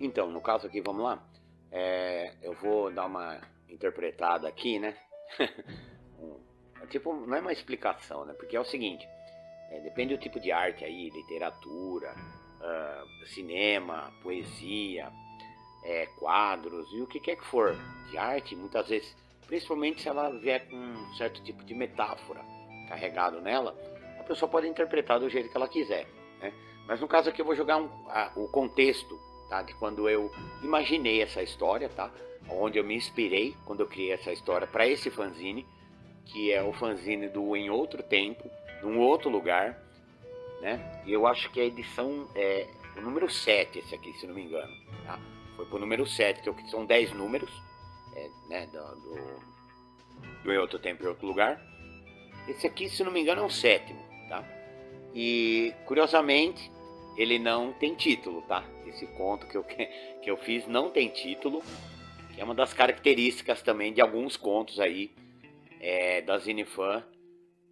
Então, no caso aqui, vamos lá. Eu vou dar uma interpretada aqui, né? Um- tipo, não é uma explicação, né? Porque é o seguinte, depende do tipo de arte aí, literatura, cinema, poesia, quadros e o que quer que for de arte, muitas vezes, principalmente se ela vier com um certo tipo de metáfora carregado nela, a pessoa pode interpretar do jeito que ela quiser, né? Mas no caso aqui eu vou jogar o contexto, tá? De quando eu imaginei essa história, tá? Onde eu me inspirei quando eu criei essa história para esse fanzine, que é o fanzine do Em Outro Tempo, num outro lugar, né? E eu acho que a edição é o número 7 esse aqui, se não me engano, tá? Foi pro número 7, que são 10 números, né? Do Em Outro Tempo, em Outro Lugar. Esse aqui, se não me engano, é o sétimo, tá? E, curiosamente, ele não tem título, tá? Esse conto que eu fiz não tem título, que é uma das características também de alguns contos aí, da Zinifan,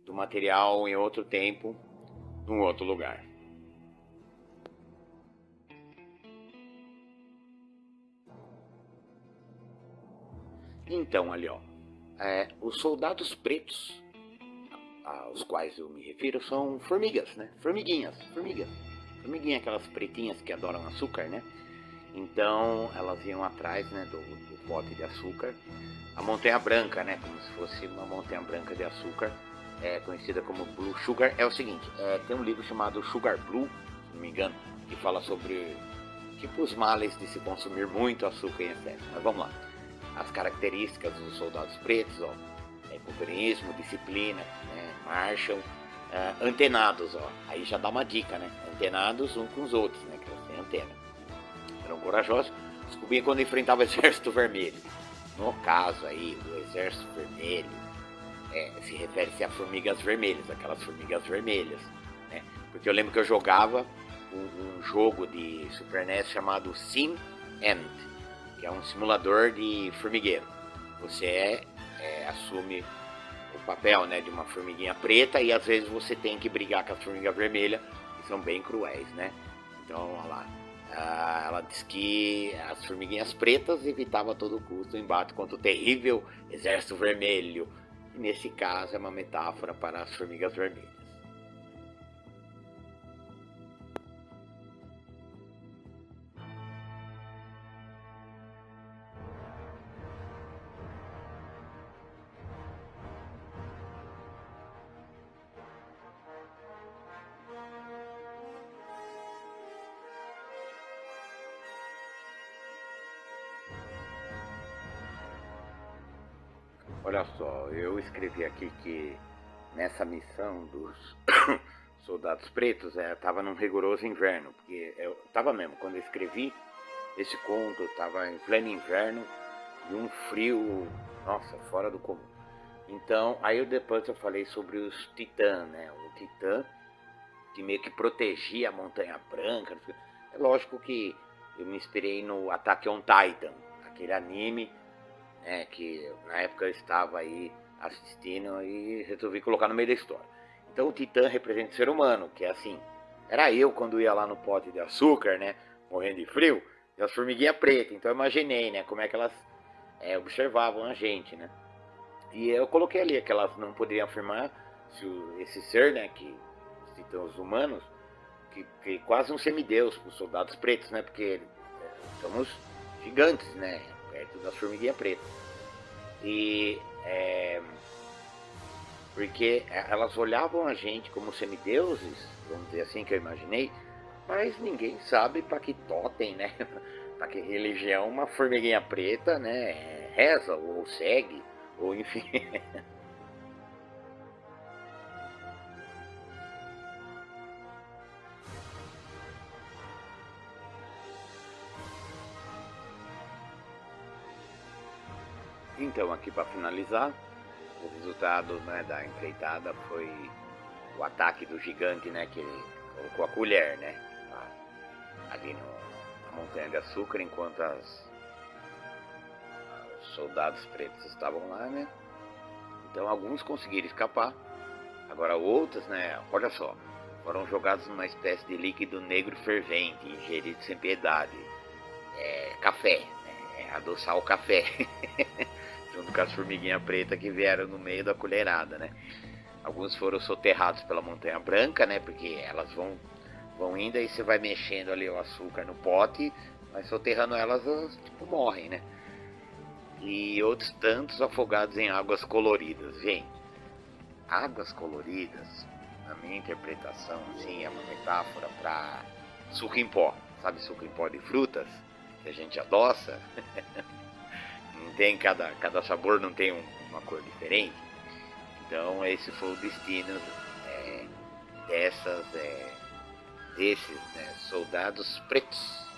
do material Em Outro Tempo, num outro lugar. Então, ali, ó, os soldados pretos aos quais eu me refiro são formigas, né? Formigas. Formiguinha, aquelas pretinhas que adoram açúcar, né? Então elas iam atrás, né, do pote de açúcar. A montanha branca, né? Como se fosse uma montanha branca de açúcar, conhecida como Blue Sugar. É o seguinte, tem um livro chamado Sugar Blue, se não me engano, que fala sobre tipo os males de se consumir muito açúcar em excesso. Mas vamos lá. As características dos soldados pretos, ó, companheirismo, disciplina, né, marcham, antenados, ó, aí já dá uma dica, né, antenados uns com os outros, né, que eles têm antena. Eram corajosos, descobriam quando enfrentava o exército vermelho. No caso aí, o exército vermelho se refere-se a formigas vermelhas, aquelas formigas vermelhas, né, porque eu lembro que eu jogava um jogo de Super NES chamado Sim Ant, que é um simulador de formigueiro. Você assume o papel, né, de uma formiguinha preta e às vezes você tem que brigar com as formigas vermelhas, que são bem cruéis, né? Então, olha lá. Ela diz que as formiguinhas pretas evitavam a todo custo o embate contra o terrível exército vermelho. E nesse caso é uma metáfora para as formigas vermelhas. Olha só, eu escrevi aqui que nessa missão dos soldados pretos estava num rigoroso inverno, porque eu estava mesmo, quando eu escrevi esse conto, estava em pleno inverno e um frio, nossa, fora do comum. Então, depois eu falei sobre os titãs, né? O titã que meio que protegia a Montanha Branca. É lógico que eu me inspirei no Attack on Titan, aquele anime, né, que na época eu estava aí assistindo e resolvi colocar no meio da história. Então o Titã representa o ser humano, que é assim, era eu quando ia lá no pote de açúcar, né, morrendo de frio, e as formiguinhas pretas, então eu imaginei, né, como é que elas observavam a gente, né. E eu coloquei ali que elas não poderiam afirmar se esse ser, né, que os titãs humanos, que quase um semideus para os soldados pretos, né, porque somos gigantes, né, perto das formiguinhas pretas. E porque elas olhavam a gente como semideuses, vamos dizer assim que eu imaginei, mas ninguém sabe para que totem, né? Para que religião uma formiguinha preta, né? Reza ou segue, ou enfim. Então, aqui para finalizar, o resultado, né, da empreitada foi o ataque do gigante, né? Que ele colocou a colher, né? Ali na montanha de açúcar, enquanto os soldados pretos estavam lá, né? Então alguns conseguiram escapar, agora outros, né? Olha só, foram jogados numa espécie de líquido negro fervente, ingerido sem piedade. café, né? Adoçar o café, junto com as formiguinhas pretas que vieram no meio da colherada, né? Alguns foram soterrados pela montanha branca, né? Porque elas vão indo e você vai mexendo ali o açúcar no pote, mas soterrando elas tipo, morrem, né? E outros tantos afogados em águas coloridas. Gente, águas coloridas, na minha interpretação, assim, é uma metáfora para suco em pó. Sabe suco em pó de frutas? Que a gente adoça? Não tem, cada sabor não tem uma cor diferente. Então esse foi o destino dessas, desses, né, soldados pretos